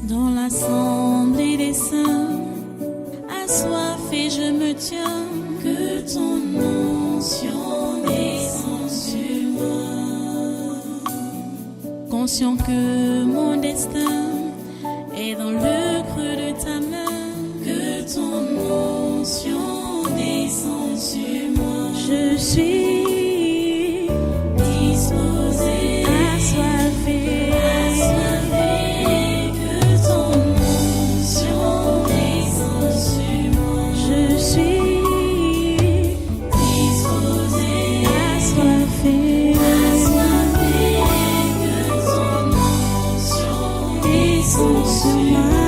Dans l'assemblée des saints, assoiffé je me tiens, que ton onction descende sur moi. Conscient que mon destin est dans le creux de ta main, que ton onction descende sur moi. Je suis disposé, assoiffé, que ton onction descende sur moi. Je suis disposé, assoiffé, que ton onction descende sur moi.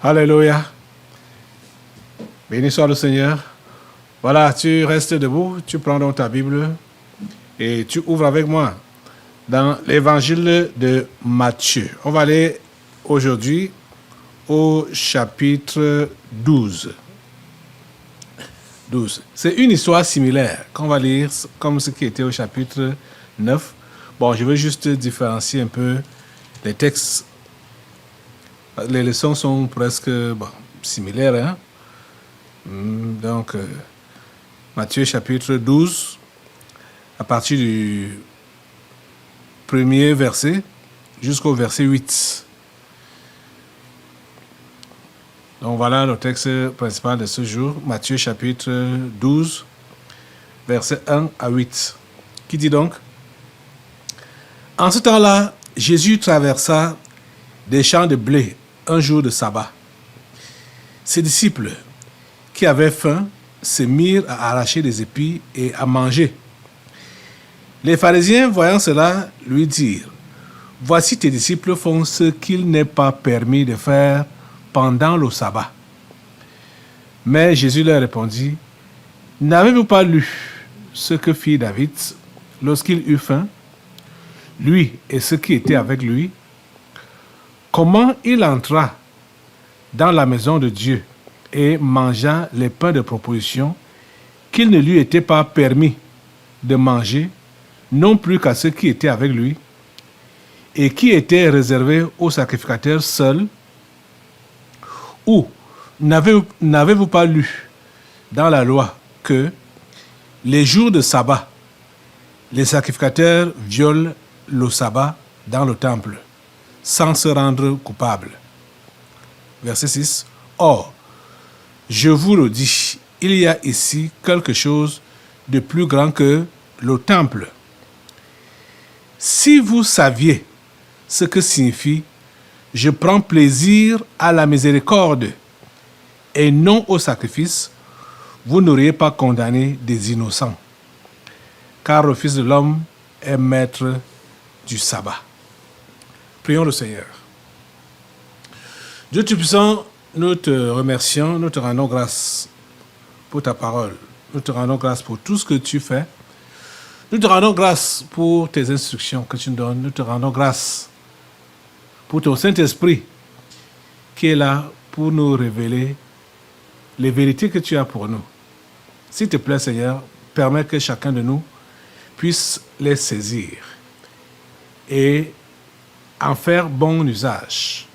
Alléluia. Béni soit le Seigneur. Voilà, tu restes debout, tu prends donc ta Bible et tu ouvres avec moi dans l'évangile de Matthieu. On va aller aujourd'hui au chapitre 12. 12. C'est une histoire similaire qu'on va lire comme ce qui était au chapitre 9. Bon, je veux juste différencier un peu les textes. Les leçons sont presque similaires. Hein? Donc, Matthieu chapitre 12, à partir du premier verset jusqu'au verset 8. Donc voilà le texte principal de ce jour, Matthieu chapitre 12, verset 1 à 8, qui dit donc: En ce temps-là, Jésus traversa des champs de blé un jour de sabbat. Ses disciples, qui avaient faim, se mirent à arracher des épis et à manger. Les pharisiens, voyant cela, lui dirent: Voici tes disciples font ce qu'il n'est pas permis de faire pendant le sabbat. Mais Jésus leur répondit: N'avez-vous pas lu ce que fit David lorsqu'il eut faim, lui et ceux qui étaient avec lui? Comment il entra dans la maison de Dieu et mangea les pains de proposition qu'il ne lui était pas permis de manger, non plus qu'à ceux qui étaient avec lui, et qui étaient réservés aux sacrificateurs seuls? Ou n'avez-vous pas lu dans la loi que les jours de sabbat, les sacrificateurs violent le sabbat dans le temple sans se rendre coupables? Verset 6. Or, je vous le dis, il y a ici quelque chose de plus grand que le temple. Si vous saviez ce que signifie « Je prends plaisir à la miséricorde et non au sacrifice », vous n'auriez pas condamné des innocents, car le Fils de l'homme est maître du sabbat. Prions le Seigneur. Dieu Tout-Puissant, nous te remercions, nous te rendons grâce pour ta parole. Nous te rendons grâce pour tout ce que tu fais. Nous te rendons grâce pour tes instructions que tu nous donnes. Nous te rendons grâce pour ton Saint-Esprit qui est là pour nous révéler les vérités que tu as pour nous. S'il te plaît, Seigneur, permets que chacun de nous puisse les saisir et en faire bon usage.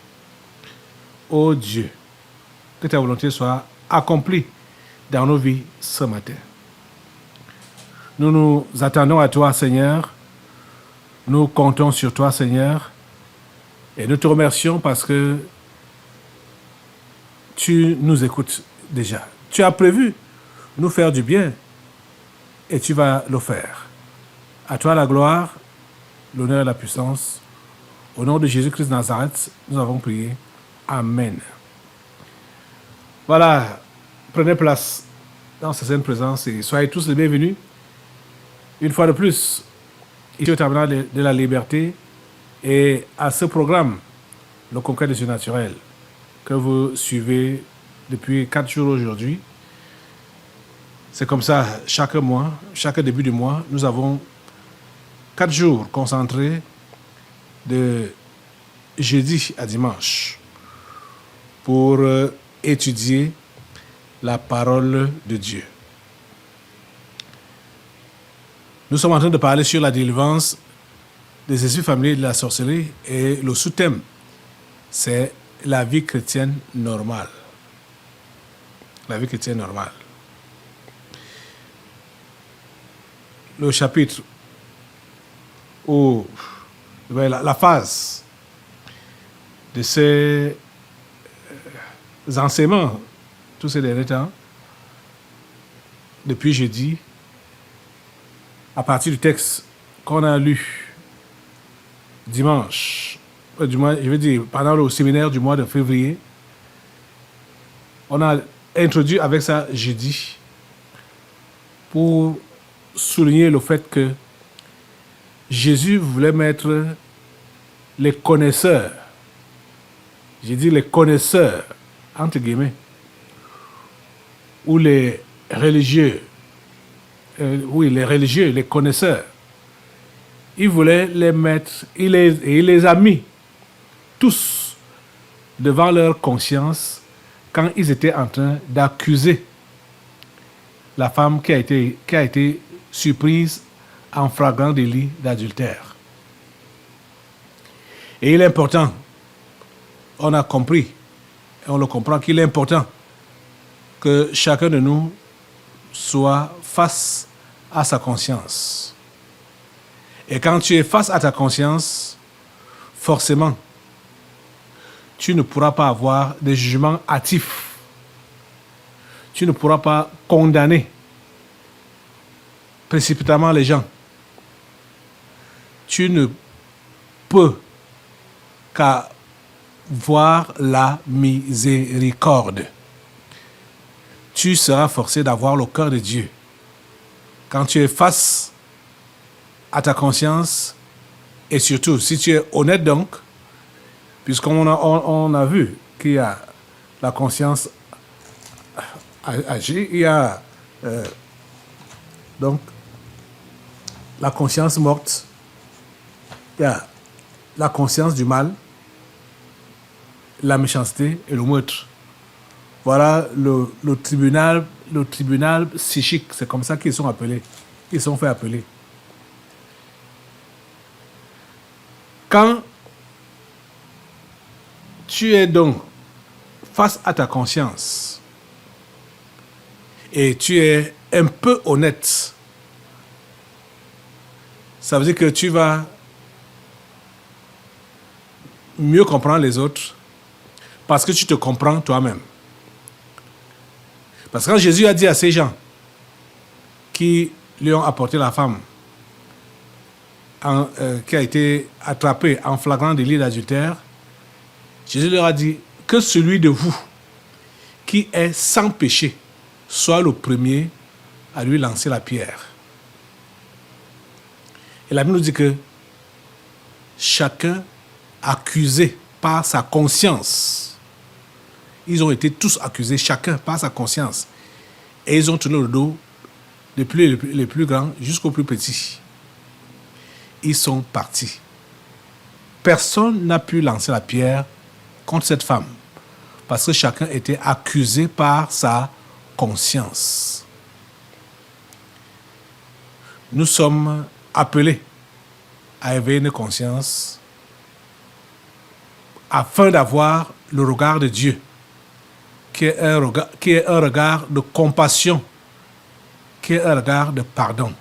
Ô Dieu, que ta volonté soit accomplie dans nos vies ce matin. Nous nous attendons à toi, Seigneur. Nous comptons sur toi, Seigneur. Et nous te remercions parce que tu nous écoutes déjà. Tu as prévu nous faire du bien et tu vas le faire. À toi la gloire, l'honneur et la puissance. Au nom de Jésus-Christ de Nazareth, nous avons prié. Amen. Voilà, prenez place dans sa sainte présence et soyez tous les bienvenus. Une fois de plus, ici au Tabernacle de la Liberté et à ce programme, le Conquête du Surnaturel, que vous suivez depuis 4 jours aujourd'hui. C'est comme ça, chaque mois, chaque début du mois, nous avons 4 jours concentrés de jeudi à dimanche pour étudier la parole de Dieu. Nous sommes en train de parler sur la délivrance des esprits familiers de la sorcellerie et le sous-thème, c'est la vie chrétienne normale. La vie chrétienne normale. Le chapitre où la phase de ces enseignements, tous ces derniers temps, depuis jeudi, à partir du texte qu'on a lu dimanche, du mois, je veux dire, pendant le séminaire du mois de février, on a introduit avec ça jeudi pour souligner le fait que Jésus voulait mettre les connaisseurs, j'ai dit les connaisseurs, entre guillemets, ou les religieux, les religieux, les connaisseurs, il voulait les mettre, il les a mis tous devant leur conscience quand ils étaient en train d'accuser la femme qui a été surprise en flagrant délit d'adultère. Et il est important, on a compris, et on le comprend, qu'il est important que chacun de nous soit face à sa conscience. Et quand tu es face à ta conscience, forcément, tu ne pourras pas avoir des jugements hâtifs. Tu ne pourras pas condamner précipitamment les gens. Tu ne peux qu'avoir la miséricorde. Tu seras forcé d'avoir le cœur de Dieu. Quand tu es face à ta conscience, et surtout si tu es honnête donc, puisqu'on a vu qu'il y a la conscience agit, il y a donc la conscience morte, il y a la conscience du mal, la méchanceté et le meurtre. Voilà le tribunal psychique, c'est comme ça qu'ils sont appelés, ils sont fait appeler. Quand tu es donc face à ta conscience et tu es un peu honnête, ça veut dire que tu vas mieux comprendre les autres parce que tu te comprends toi-même. Parce que quand Jésus a dit à ces gens qui lui ont apporté la femme qui a été attrapée en flagrant délit d'adultère, Jésus leur a dit que celui de vous qui est sans péché soit le premier à lui lancer la pierre. Et la Bible nous dit que chacun accusé par sa conscience, ils ont été tous accusés, chacun par sa conscience, et ils ont tourné le dos depuis les plus grands jusqu'aux plus petits. Ils sont partis. Personne n'a pu lancer la pierre contre cette femme parce que chacun était accusé par sa conscience. Nous sommes appelés à éveiller nos consciences afin d'avoir le regard de Dieu qui est un regard de compassion, qui est un regard de pardon.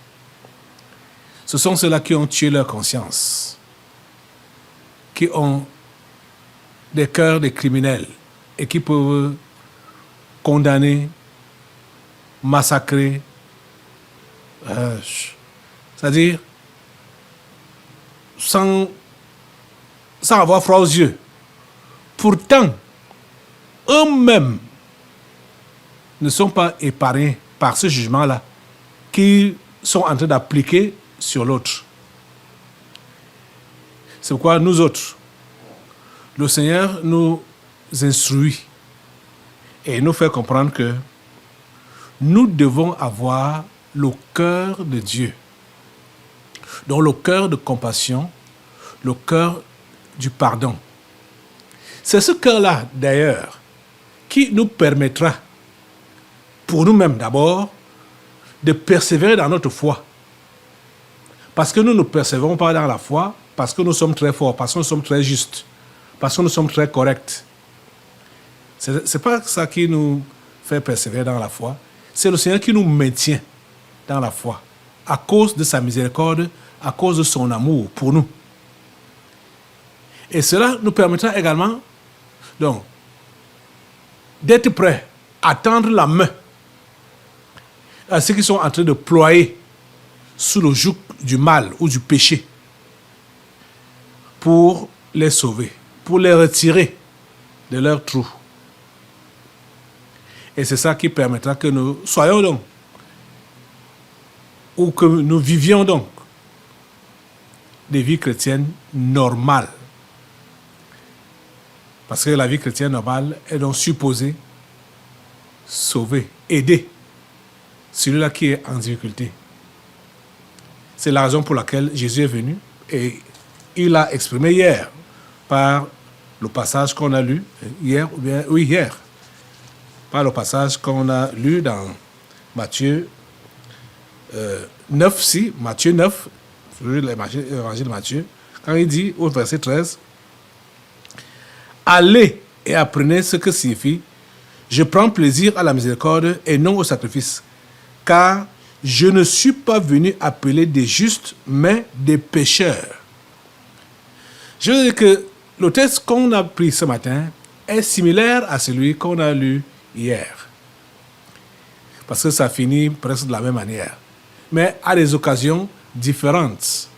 Ce sont ceux-là qui ont tué leur conscience, qui ont des cœurs de criminels et qui peuvent condamner, massacrer, c'est-à-dire sans avoir froid aux yeux. Pourtant, eux-mêmes ne sont pas épargnés par ce jugement-là qu'ils sont en train d'appliquer sur l'autre. C'est pourquoi nous autres, le Seigneur nous instruit et nous fait comprendre que nous devons avoir le cœur de Dieu. Donc le cœur de compassion, le cœur du pardon. C'est ce cœur-là, d'ailleurs, qui nous permettra, pour nous-mêmes d'abord, de persévérer dans notre foi. Parce que nous ne persévérons pas dans la foi, parce que nous sommes très forts, parce que nous sommes très justes, parce que nous sommes très corrects. Ce n'est pas ça qui nous fait persévérer dans la foi. C'est le Seigneur qui nous maintient dans la foi, à cause de sa miséricorde, à cause de son amour pour nous. Et cela nous permettra également donc, d'être prêts à tendre la main à ceux qui sont en train de ployer sous le joug du mal ou du péché pour les sauver, pour les retirer de leur trou. Et c'est ça qui permettra que nous soyons donc, ou que nous vivions donc, des vies chrétiennes normales. Parce que la vie chrétienne normale est donc supposée sauver, aider celui-là qui est en difficulté. C'est la raison pour laquelle Jésus est venu et il a exprimé hier par le passage qu'on a lu hier, par le passage qu'on a lu dans Matthieu 9, Matthieu 9, l'évangile de Matthieu, quand il dit au verset 13, « Allez et apprenez ce que signifie « Je prends plaisir à la miséricorde et non au sacrifice, car je ne suis pas venu appeler des justes, mais des pécheurs. » Je veux dire que le texte qu'on a pris ce matin est similaire à celui qu'on a lu hier. Parce que ça finit presque de la même manière, mais à des occasions différentes.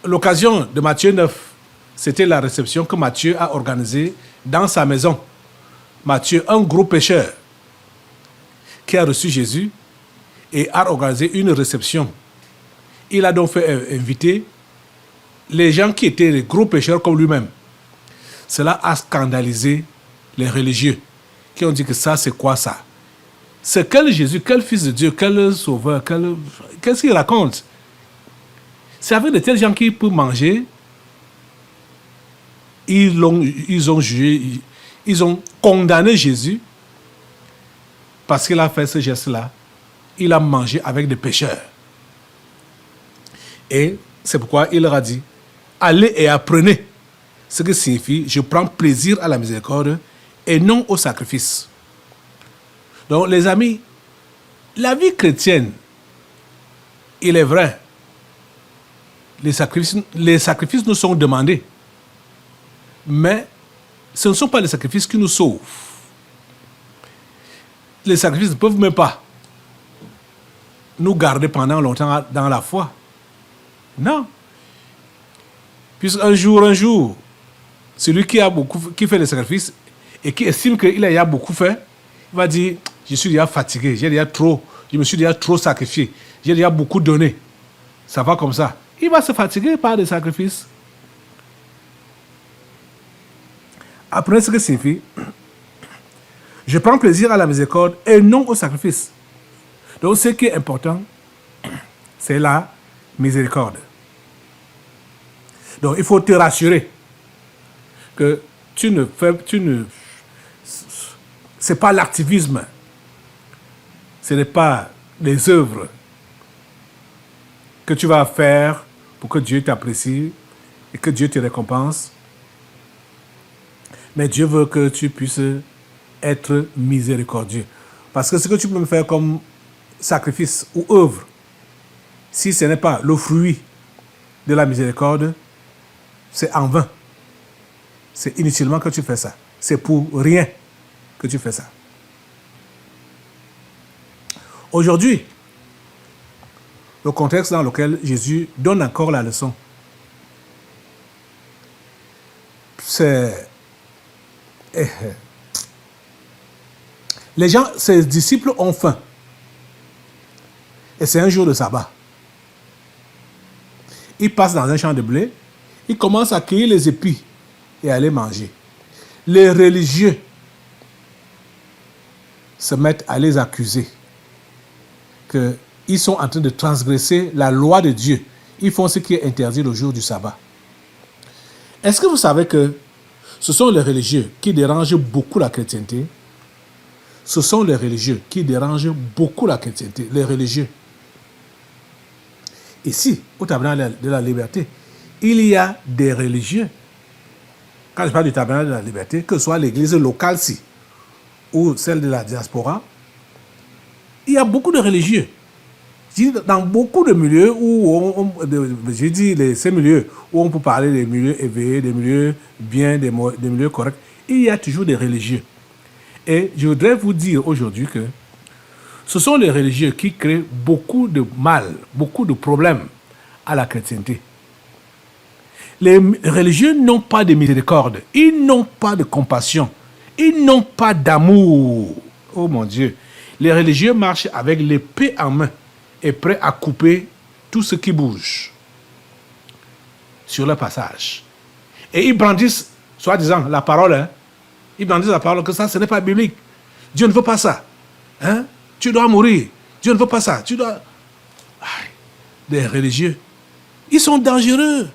L'occasion de Matthieu 9, c'était la réception que Matthieu a organisée dans sa maison. Matthieu, un gros pécheur, qui a reçu Jésus et a organisé une réception. Il a donc fait inviter les gens qui étaient les gros pécheurs comme lui-même. Cela a scandalisé les religieux qui ont dit que ça, c'est quoi ça? C'est quel Jésus, quel Fils de Dieu, quel Sauveur, qu'est-ce qu'il raconte? C'est avec de tels gens qui peuvent manger. Ils ont jugé, ils ont condamné Jésus parce qu'il a fait ce geste-là. Il a mangé avec des pécheurs. Et c'est pourquoi il leur a dit, allez et apprenez ce que signifie, je prends plaisir à la miséricorde et non au sacrifice. Donc les amis, la vie chrétienne, il est vrai, les sacrifices nous sont demandés. Mais ce ne sont pas les sacrifices qui nous sauvent. Les sacrifices ne peuvent même pas nous garder pendant longtemps dans la foi. Non. Puisqu'un jour, celui qui fait les sacrifices et qui estime qu'il a beaucoup fait, il va dire, je suis déjà fatigué, je me suis déjà trop sacrifié, j'ai déjà beaucoup donné. Ça va comme ça. Il va se fatiguer par des sacrifices. Apprenez ce que signifie. Je prends plaisir à la miséricorde et non au sacrifice. Donc ce qui est important, c'est la miséricorde. Donc il faut te rassurer que c'est pas l'activisme, ce n'est pas les œuvres que tu vas faire pour que Dieu t'apprécie et que Dieu te récompense. Mais Dieu veut que tu puisses être miséricordieux. Parce que ce que tu peux me faire comme sacrifice ou œuvre, si ce n'est pas le fruit de la miséricorde, c'est en vain. C'est inutilement que tu fais ça. C'est pour rien que tu fais ça. Aujourd'hui, le contexte dans lequel Jésus donne encore la leçon, c'est... ses disciples ont faim. Et c'est un jour de sabbat. Ils passent dans un champ de blé, ils commencent à cueillir les épis et à les manger. Les religieux se mettent à les accuser qu'ils sont en train de transgresser la loi de Dieu. Ils font ce qui est interdit le jour du sabbat. Est-ce que vous savez que ce sont les religieux qui dérangent beaucoup la chrétienté? Ce sont les religieux qui dérangent beaucoup la chrétienté, les religieux. Ici, au tabernacle de la liberté, il y a des religieux. Quand je parle du tabernacle de la liberté, que ce soit l'église locale-ci ou celle de la diaspora, il y a beaucoup de religieux. Dans beaucoup de milieux où ces milieux où on peut parler des milieux éveillés, des milieux bien, des milieux corrects, il y a toujours des religieux. Et je voudrais vous dire aujourd'hui que ce sont les religieux qui créent beaucoup de mal, beaucoup de problèmes à la chrétienté. Les religieux n'ont pas de miséricorde, ils n'ont pas de compassion, ils n'ont pas d'amour. Oh mon Dieu, les religieux marchent avec l'épée en main et prêts à couper tout ce qui bouge sur leur passage. Et ils brandissent, soi-disant, la parole, hein? Ils brandissent la parole que ça, ce n'est pas biblique. Dieu ne veut pas ça. Hein? Tu dois mourir. Dieu ne veut pas ça. Tu dois... Aïe. Les religieux, ils sont dangereux.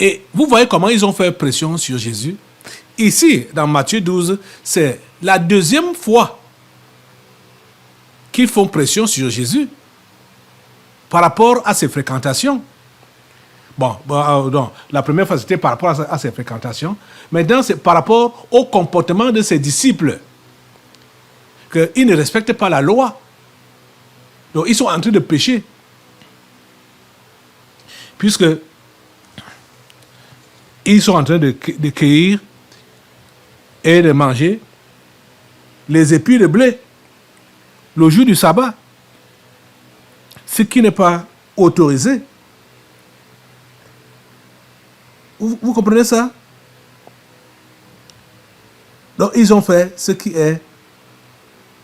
Et vous voyez comment ils ont fait pression sur Jésus. Ici, dans Matthieu 12, c'est la deuxième fois qu'ils font pression sur Jésus par rapport à ses fréquentations. Donc, la première fois, c'était par rapport à ses fréquentations. Maintenant, c'est par rapport au comportement de ses disciples. Qu'ils ne respectent pas la loi. Donc, ils sont en train de pécher. Puisque ils sont en train de cueillir et de manger les épis de blé le jour du sabbat. Ce qui n'est pas autorisé. Vous comprenez ça? Donc, ils ont fait ce qui est...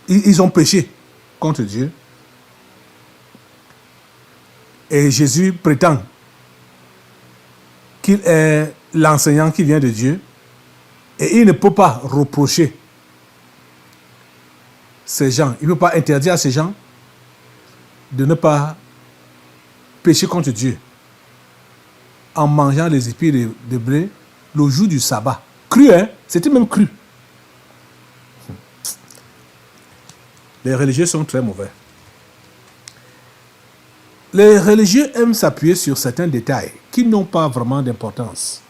Ils ont péché contre Dieu. Et Jésus prétend qu'il est l'enseignant qui vient de Dieu. Et il ne peut pas reprocher ces gens. Il ne peut pas interdire à ces gens de ne pas pécher contre Dieu en mangeant les épis de blé le jour du sabbat. Cru, hein? C'était même cru. Les religieux sont très mauvais. Les religieux aiment s'appuyer sur certains détails qui n'ont pas vraiment d'importance.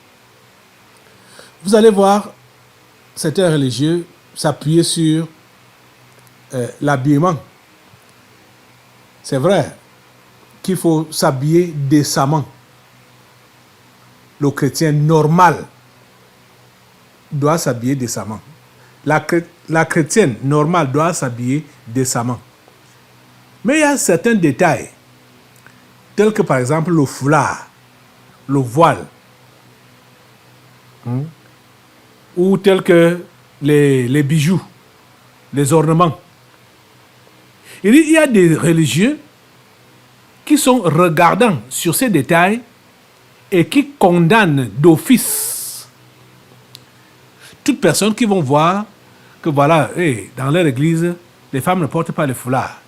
Vous allez voir certains religieux s'appuyer sur l'habillement. C'est vrai qu'il faut s'habiller décemment. Le chrétien normal doit s'habiller décemment. La chrétienne normale doit s'habiller décemment. Mais il y a certains détails, tels que par exemple le foulard, le voile, ou tels que les bijoux, les ornements. Il y a des religieux qui sont regardants sur ces détails et qui condamnent d'office toute personne qui vont voir que voilà, dans leur église, les femmes ne portent pas le foulard.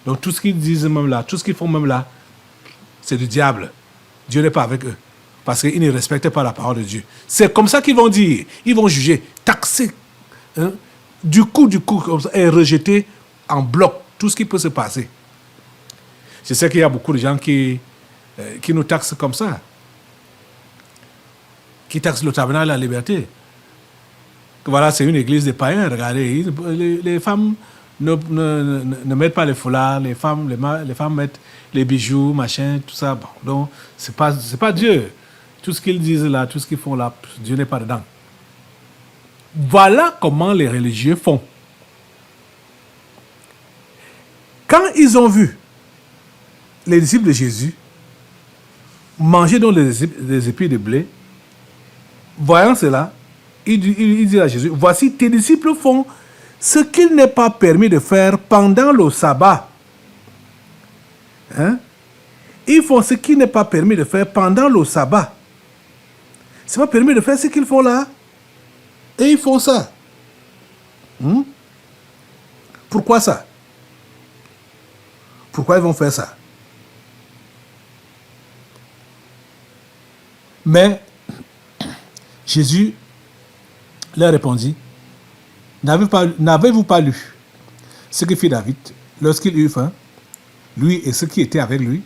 Donc tout ce qu'ils disent même là, tout ce qu'ils font même là, c'est du diable. Dieu n'est pas avec eux. Parce qu'ils ne respectent pas la parole de Dieu. C'est comme ça qu'ils vont dire. Ils vont juger, taxer. Hein, du coup, comme ça, et rejeter en bloc tout ce qui peut se passer. Je sais qu'il y a beaucoup de gens qui nous taxent comme ça. Qui taxent le tabernacle de la liberté. Voilà, c'est une église des païens. Regardez, les femmes ne mettent pas les foulards, les femmes mettent les bijoux, machin, tout ça. Bon, donc, c'est pas Dieu. Tout ce qu'ils disent là, tout ce qu'ils font là, Dieu n'est pas dedans. Voilà comment les religieux font. Quand ils ont vu les disciples de Jésus manger donc les épis de blé, voyant cela, il dit à Jésus, voici tes disciples font ce qu'il n'est pas permis de faire pendant le sabbat. Hein? Ils font ce qu'il n'est pas permis de faire pendant le sabbat. C'est pas permis de faire ce qu'ils font là. Et ils font ça. Pourquoi ça? Pourquoi ils vont faire ça? Mais Jésus leur répondit, n'avez-vous pas lu ce que fit David lorsqu'il eut faim, lui et ceux qui étaient avec lui?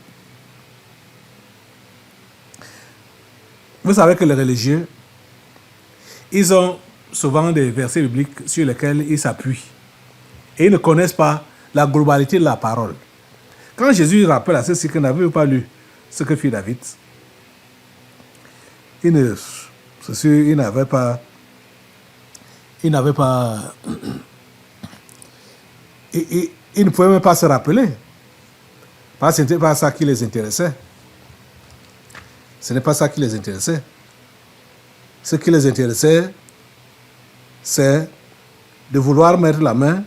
Vous savez que les religieux, ils ont souvent des versets bibliques sur lesquels ils s'appuient. Et ils ne connaissent pas la globalité de la parole. Quand Jésus rappelle à ceux-ci que n'avez-vous pas lu ce que fit David, il n'avait pas, il ne pouvait même pas se rappeler. Parce que ce n'était pas ça qui les intéressait. Ce n'est pas ça qui les intéressait. Ce qui les intéressait, c'est de vouloir mettre la main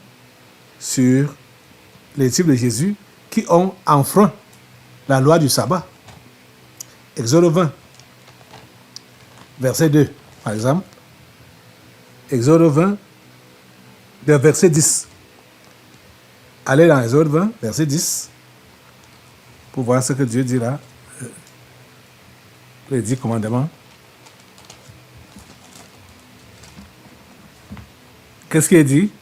sur les disciples de Jésus qui ont enfreint la loi du sabbat. Exode 20, verset 2, par exemple. Exode 20, verset 10. Allez dans Exode 20, verset 10, pour voir ce que Dieu dit là. Les 10 commandements. Qu'est-ce qu'il dit?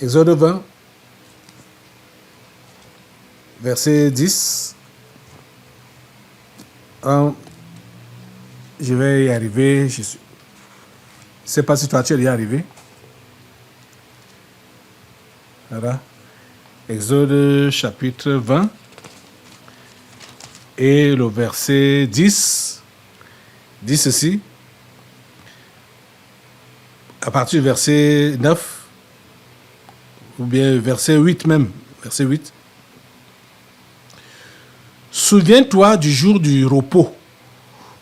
Exode 20, verset 10. Je vais y arriver. Je ne sais pas si toi tu es y arrivé. Voilà. Exode chapitre 20 et le verset 10 dit ceci. À partir du verset 9, ou bien verset 8 même, verset 8. Souviens-toi du jour du repos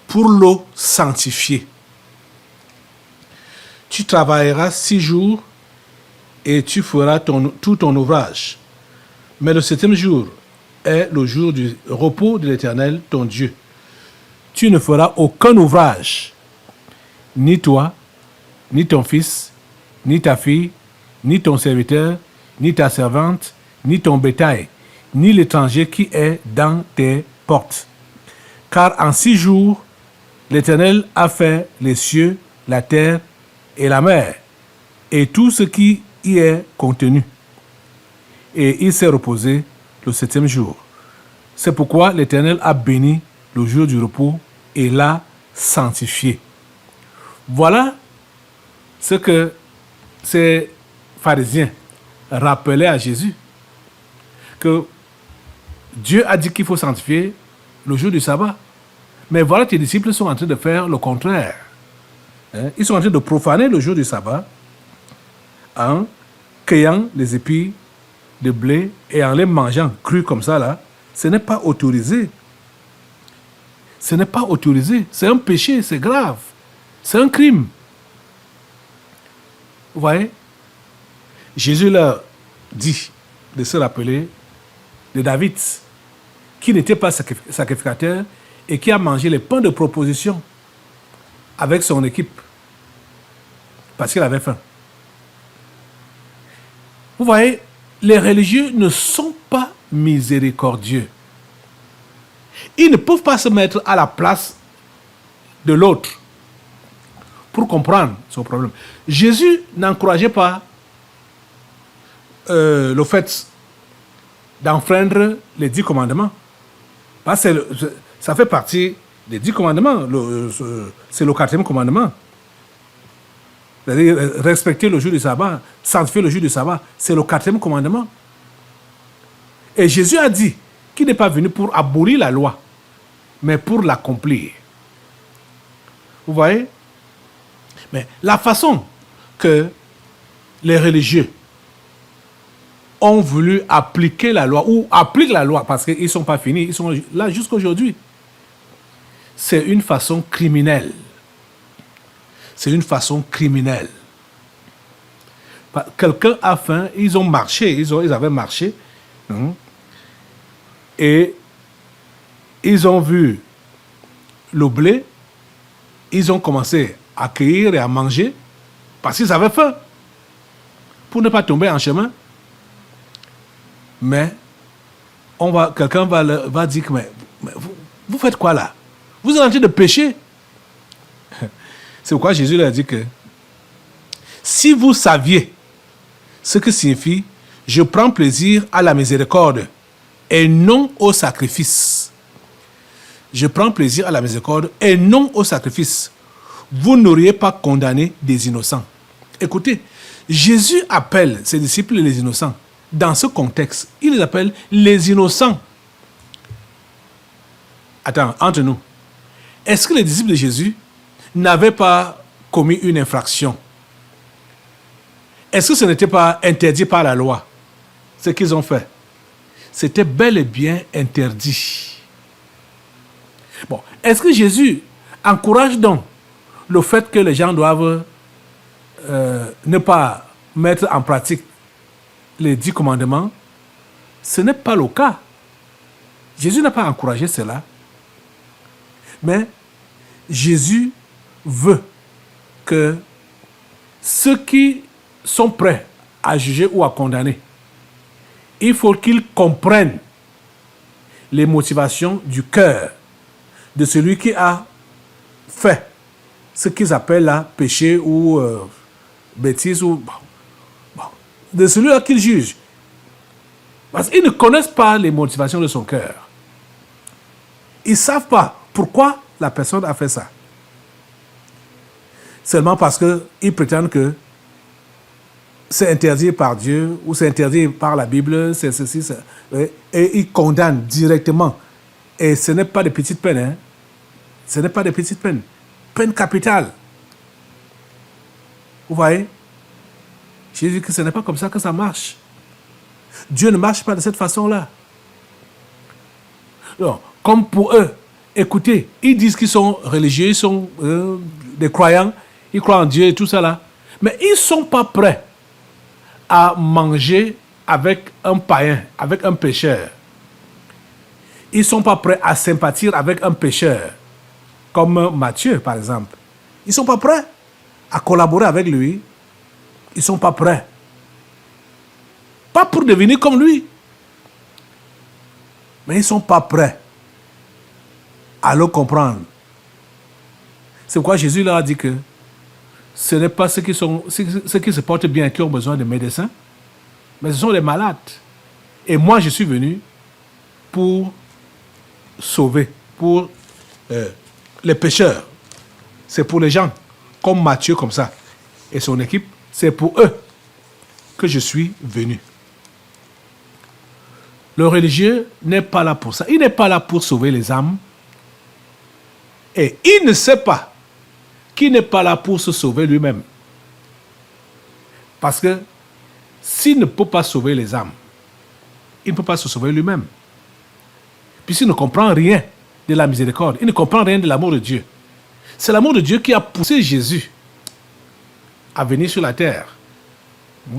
pour le sanctifier. Tu travailleras 6 jours et tu feras tout ton ouvrage. Mais le 7e jour est le jour du repos de l'Éternel, ton Dieu. Tu ne feras aucun ouvrage, ni toi, ni ton fils, ni ta fille, ni ton serviteur, ni ta servante, ni ton bétail, ni l'étranger qui est dans tes portes. Car en 6 jours, l'Éternel a fait les cieux, la terre et la mer, et tout ce qui y est contenu. Et il s'est reposé le 7e jour. C'est pourquoi l'Éternel a béni le jour du repos et l'a sanctifié. Voilà ce que ces pharisiens rappelaient à Jésus, que Dieu a dit qu'il faut sanctifier le jour du sabbat. Mais voilà, tes disciples sont en train de faire le contraire. Ils sont en train de profaner le jour du sabbat en cueillant les épis de blé et en les mangeant crus comme ça là. Ce n'est pas autorisé. Ce n'est pas autorisé. C'est un péché, c'est grave. C'est un crime. Vous voyez? Jésus leur dit de se rappeler de David, qui n'était pas sacrificateur et qui a mangé les pains de proposition avec son équipe parce qu'il avait faim. Vous voyez, les religieux ne sont pas miséricordieux. Ils ne peuvent pas se mettre à la place de l'autre pour comprendre son problème. Jésus n'encourageait pas le fait d'enfreindre les 10 commandements. Parce que ça fait partie des 10 commandements. C'est le 4e commandement. C'est-à-dire respecter le jour du sabbat, sanctifier le jour du sabbat, c'est le 4e commandement. Et Jésus a dit qu'il n'est pas venu pour abolir la loi, mais pour l'accomplir. Vous voyez? Mais la façon que les religieux ont voulu appliquer la loi, ou appliquent la loi, parce qu'ils ne sont pas finis, ils sont là jusqu'à aujourd'hui, c'est une façon criminelle. C'est une façon criminelle. Quelqu'un a faim, ils ont marché, ils avaient marché, et ils ont vu le blé, ils ont commencé à cueillir et à manger parce qu'ils avaient faim. pour ne pas tomber en chemin. Mais quelqu'un va dire que mais vous faites quoi là? Vous êtes en train de pécher. C'est pourquoi Jésus leur a dit que si vous saviez ce que signifie je prends plaisir à la miséricorde et non au sacrifice. Je prends plaisir à la miséricorde et non au sacrifice. Vous n'auriez pas condamné des innocents. Écoutez, Jésus appelle ses disciples les innocents. Dans ce contexte, il les appelle les innocents. Attends, entre nous. Est-ce que les disciples de Jésus n'avaient pas commis une infraction? Est-ce que ce n'était pas interdit par la loi? Ce qu'ils ont fait, c'était bel et bien interdit. Bon, est-ce que Jésus encourage donc le fait que les gens doivent ne pas mettre en pratique les 10 commandements? Ce n'est pas le cas. Jésus n'a pas encouragé cela. Mais Jésus veut que ceux qui sont prêts à juger ou à condamner, il faut qu'ils comprennent les motivations du cœur de celui qui a fait ce qu'ils appellent là péché ou bêtise ou de celui-là qu'ils jugent. Parce qu'ils ne connaissent pas les motivations de son cœur. Ils ne savent pas pourquoi la personne a fait ça. Seulement parce qu'ils prétendent que c'est interdit par Dieu ou c'est interdit par la Bible, c'est ceci, ça. Et ils condamnent directement. Et ce n'est pas de petites peines. Hein? Ce n'est pas de petites peines. Peine capitale. Vous voyez? J'ai dit que ce n'est pas comme ça que ça marche. Dieu ne marche pas de cette façon-là. Donc, comme pour eux, écoutez, ils disent qu'ils sont religieux, ils sont des croyants, ils croient en Dieu et tout ça là. Mais ils ne sont pas prêts à manger avec un païen, avec un pécheur. Ils ne sont pas prêts à sympathiser avec un pécheur, comme Matthieu par exemple. Ils ne sont pas prêts à collaborer avec lui. Ils ne sont pas prêts. Pas pour devenir comme lui. Mais ils ne sont pas prêts à le comprendre. C'est pourquoi Jésus leur a dit que ce n'est pas ceux qui se portent bien qui ont besoin de médecins, mais ce sont les malades. Et moi, je suis venu pour sauver, pour les pécheurs. C'est pour les gens comme Matthieu, comme ça, et son équipe. C'est pour eux que je suis venu. Le religieux n'est pas là pour ça. Il n'est pas là pour sauver les âmes. Et il ne sait pas qu'il n'est pas là pour se sauver lui-même. Parce que s'il ne peut pas sauver les âmes, il ne peut pas se sauver lui-même. Puisqu'il ne comprend rien de la miséricorde. Il ne comprend rien de l'amour de Dieu. C'est l'amour de Dieu qui a poussé Jésus à venir sur la terre.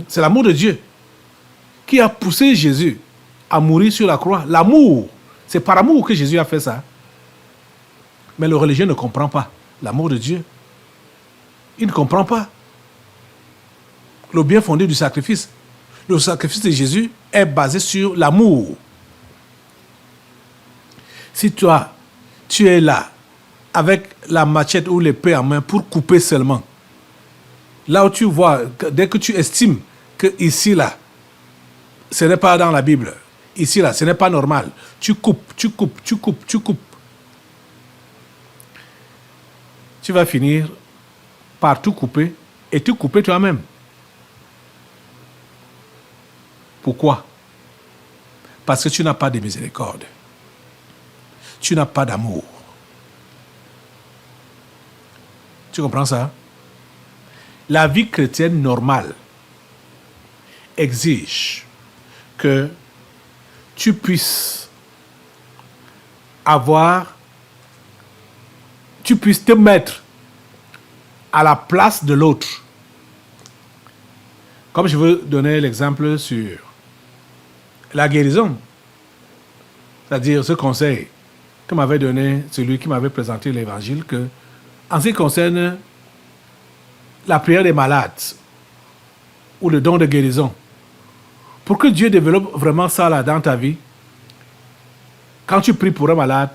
C'est l'amour de Dieu qui a poussé Jésus à mourir sur la croix. L'amour. C'est par amour que Jésus a fait ça. Mais le religieux ne comprend pas l'amour de Dieu. Il ne comprend pas le bien fondé du sacrifice. Le sacrifice de Jésus est basé sur l'amour. Si toi, tu es là, avec la machette ou l'épée en main pour couper seulement, là où tu vois, dès que tu estimes que ici, là, ce n'est pas dans la Bible, ici, là, ce n'est pas normal, tu coupes. Tu vas finir par tout couper et te couper toi-même. Pourquoi? Parce que tu n'as pas de miséricorde. Tu n'as pas d'amour. Tu comprends ça? La vie chrétienne normale exige que tu puisses te mettre à la place de l'autre. Comme je veux donner l'exemple sur la guérison, c'est-à-dire ce conseil que m'avait donné celui qui m'avait présenté l'évangile, que en ce qui concerne la prière des malades, ou le don de guérison, pour que Dieu développe vraiment ça là dans ta vie, quand tu pries pour un malade,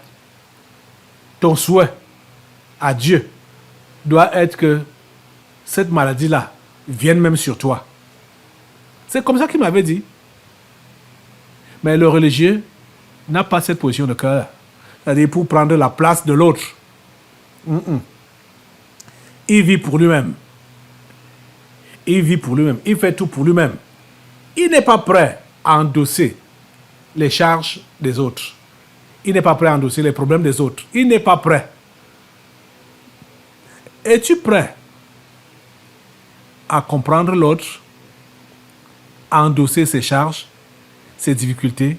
ton souhait à Dieu doit être que cette maladie-là vienne même sur toi. C'est comme ça qu'il m'avait dit. Mais le religieux n'a pas cette position de cœur. C'est-à-dire pour prendre la place de l'autre. Il vit pour lui-même. Il vit pour lui-même. Il fait tout pour lui-même. Il n'est pas prêt à endosser les charges des autres. Il n'est pas prêt à endosser les problèmes des autres. Il n'est pas prêt. Es-tu prêt à comprendre l'autre, à endosser ses charges, ses difficultés?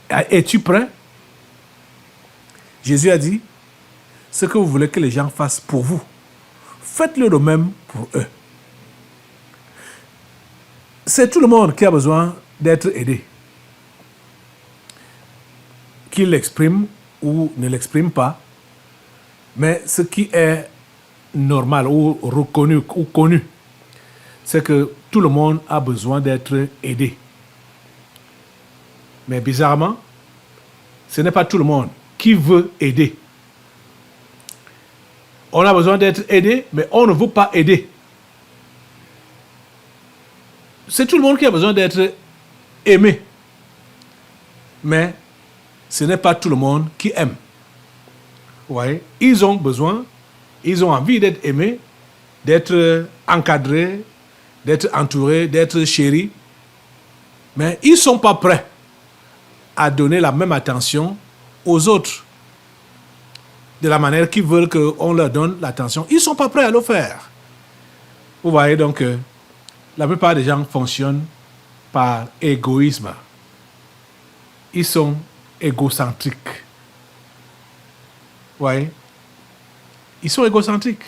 Es-tu prêt? Jésus a dit, ce que vous voulez que les gens fassent pour vous, faites-le de même pour eux. C'est tout le monde qui a besoin d'être aidé. Qu'il l'exprime ou ne l'exprime pas, mais ce qui est normal ou reconnu ou connu, c'est que tout le monde a besoin d'être aidé. Mais bizarrement, ce n'est pas tout le monde qui veut aider. On a besoin d'être aidé, mais on ne veut pas aider. C'est tout le monde qui a besoin d'être aimé. Mais ce n'est pas tout le monde qui aime. Vous voyez, ils ont besoin, ils ont envie d'être aimés, d'être encadrés, d'être entourés, d'être chéris. Mais ils ne sont pas prêts à donner la même attention aux autres. De la manière qu'ils veulent qu'on leur donne l'attention. Ils ne sont pas prêts à le faire. Vous voyez donc, la plupart des gens fonctionnent par égoïsme. Ils sont égocentriques. Vous voyez? Ils sont égocentriques.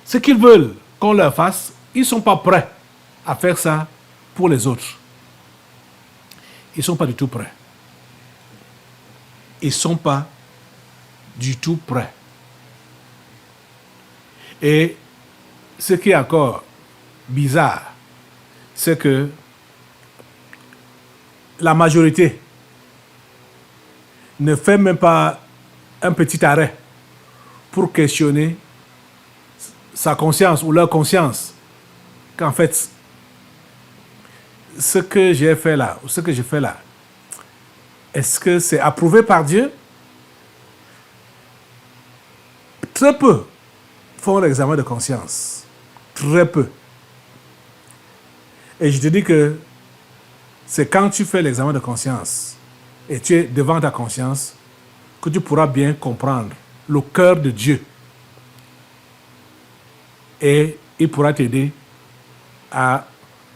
Ce qu'ils veulent qu'on leur fasse, ils ne sont pas prêts à faire ça pour les autres. Ils ne sont pas du tout prêts. Ils ne sont pas du tout prêts. Et ce qui est encore bizarre, c'est que la majorité ne fait même pas un petit arrêt pour questionner sa conscience ou leur conscience qu'en fait, ce que j'ai fait là, ou ce que je fais là, est-ce que c'est approuvé par Dieu? Très peu font l'examen de conscience. Très peu. Et je te dis que c'est quand tu fais l'examen de conscience et tu es devant ta conscience que tu pourras bien comprendre le cœur de Dieu. Et il pourra t'aider à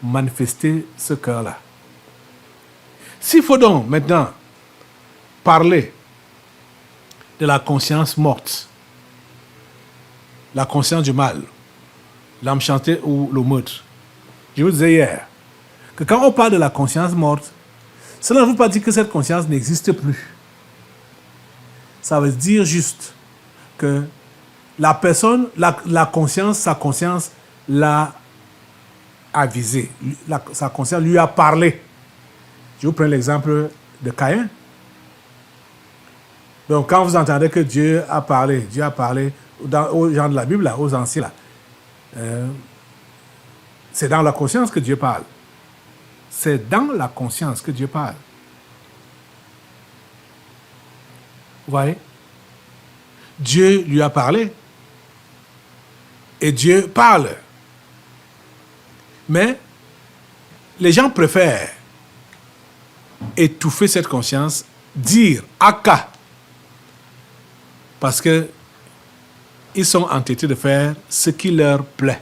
manifester ce cœur-là. S'il faut donc maintenant parler de la conscience morte, la conscience du mal, l'âme chantée ou le meurtre, je vous disais hier que quand on parle de la conscience morte, cela ne veut pas dire que cette conscience n'existe plus. Ça veut dire juste que la personne, la conscience, sa conscience l'a avisé. Sa conscience lui a parlé. Je vous prends l'exemple de Caïn. Donc quand vous entendez que Dieu a parlé aux gens de la Bible, là, aux anciens, là, c'est dans la conscience que Dieu parle. C'est dans la conscience que Dieu parle. Vous voyez? Dieu lui a parlé. Et Dieu parle. Mais les gens préfèrent étouffer cette conscience, dire Aka. Parce que ils sont entêtés de faire ce qui leur plaît.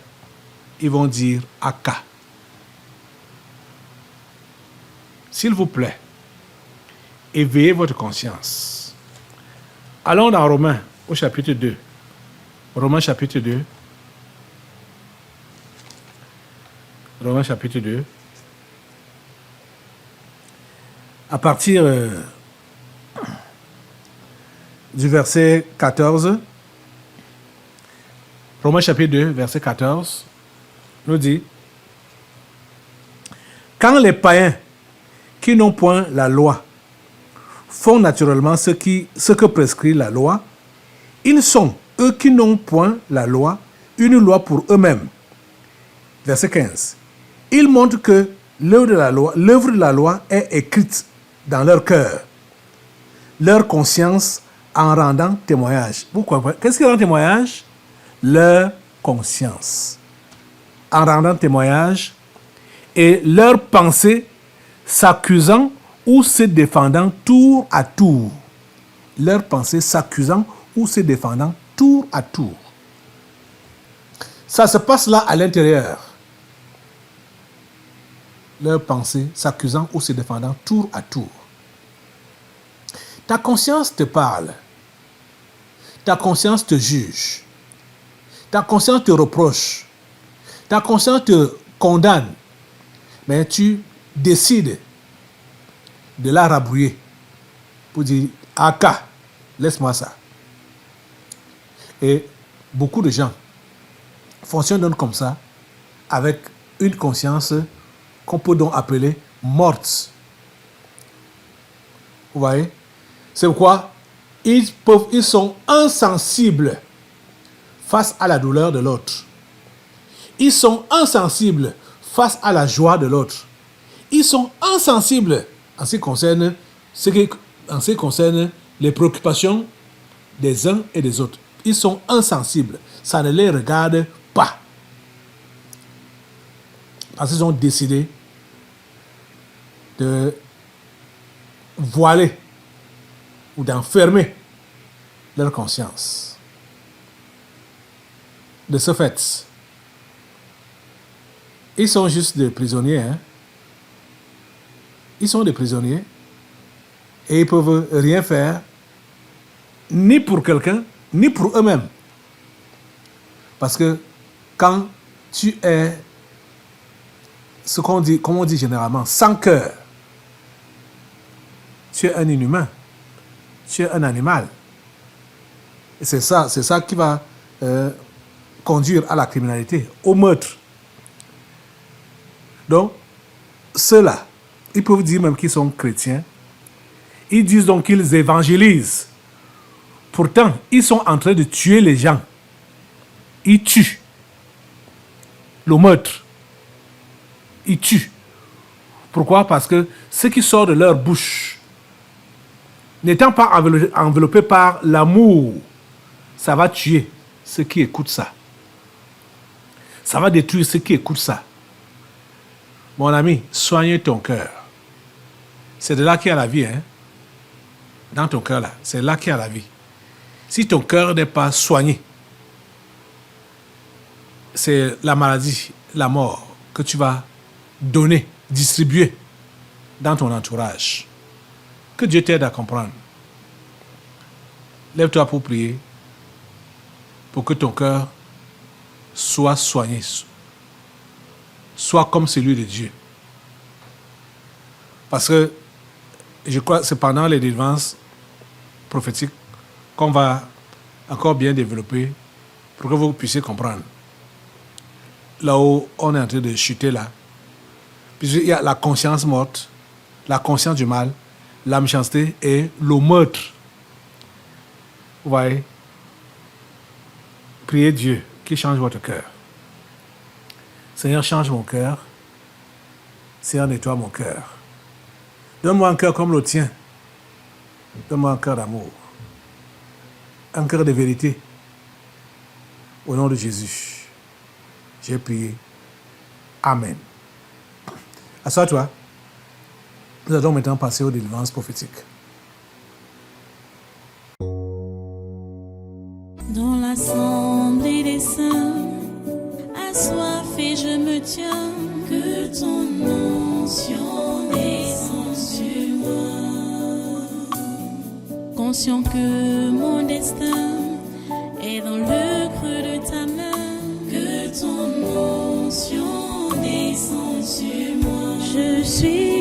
Ils vont dire Aka. S'il vous plaît, éveillez votre conscience. Allons dans Romains, au chapitre 2. Romains chapitre 2. Romains chapitre 2. À partir du verset 14, Romains chapitre 2, verset 14, nous dit, quand les païens qui n'ont point la loi font naturellement ce que prescrit la loi, ils sont, eux qui n'ont point la loi, une loi pour eux-mêmes. Verset 15. Ils montrent que l'œuvre de la loi est écrite dans leur cœur, leur conscience en rendant témoignage. Pourquoi? Qu'est-ce qui rend témoignage? Leur conscience. En rendant témoignage et leur pensée s'accusant ou se défendant tour à tour. Leur pensée s'accusant ou se défendant tour à tour. Ça se passe là à l'intérieur. Leur pensée s'accusant ou se défendant tour à tour. Ta conscience te parle. Ta conscience te juge. Ta conscience te reproche. Ta conscience te condamne. Mais tu décides de la rabrouiller pour dire « Aka, laisse-moi ça ». Et beaucoup de gens fonctionnent donc comme ça, avec une conscience qu'on peut donc appeler morte. Vous voyez? C'est pourquoi ils sont insensibles face à la douleur de l'autre. Ils sont insensibles face à la joie de l'autre. Ils sont insensibles en ce qui concerne les préoccupations des uns et des autres. Ils sont insensibles. Ça ne les regarde pas. Parce qu'ils ont décidé de voiler ou d'enfermer leur conscience. De ce fait, ils sont juste des prisonniers. Hein? Ils sont des prisonniers et ils ne peuvent rien faire ni pour quelqu'un, ni pour eux-mêmes. Parce que quand tu es ce qu'on dit, comme on dit généralement, sans cœur, tu es un inhumain, tu es un animal. Et c'est ça qui va conduire à la criminalité, au meurtre. Donc, ceux-là, ils peuvent dire même qu'ils sont chrétiens. Ils disent donc qu'ils évangélisent. Pourtant, ils sont en train de tuer les gens. Ils tuent. Le meurtre. Ils tuent. Pourquoi? Parce que ce qui sort de leur bouche, n'étant pas enveloppé par l'amour, ça va tuer ceux qui écoutent ça. Ça va détruire ceux qui écoutent ça. Mon ami, soigne ton cœur. C'est de là qu'il y a la vie, hein? Dans ton cœur là, c'est là qu'il y a la vie. Si ton cœur n'est pas soigné, c'est la maladie, la mort que tu vas donner, distribuer dans ton entourage. Que Dieu t'aide à comprendre. Lève-toi pour prier, pour que ton cœur soit soigné, soit comme celui de Dieu. Parce que je crois que c'est pendant les délivrances prophétiques qu'on va encore bien développer pour que vous puissiez comprendre. Là où on est en train de chuter là, puisqu'il y a la conscience morte, la conscience du mal, la méchanceté et le meurtre. Vous voyez? Priez Dieu qui change votre cœur. Seigneur, change mon cœur. Seigneur, nettoie mon cœur. Donne-moi un cœur comme le tien. Donne-moi un cœur d'amour. Un cœur de vérité. Au nom de Jésus, j'ai prié. Amen. Assois-toi. Nous allons maintenant passer aux délivrances prophétiques. Dans l'assemblée des saints, assoiffé je me tiens, que ton onction descende sur moi. Conscient que mon destin est dans le creux de ta main, que ton onction descende sur moi. Je suis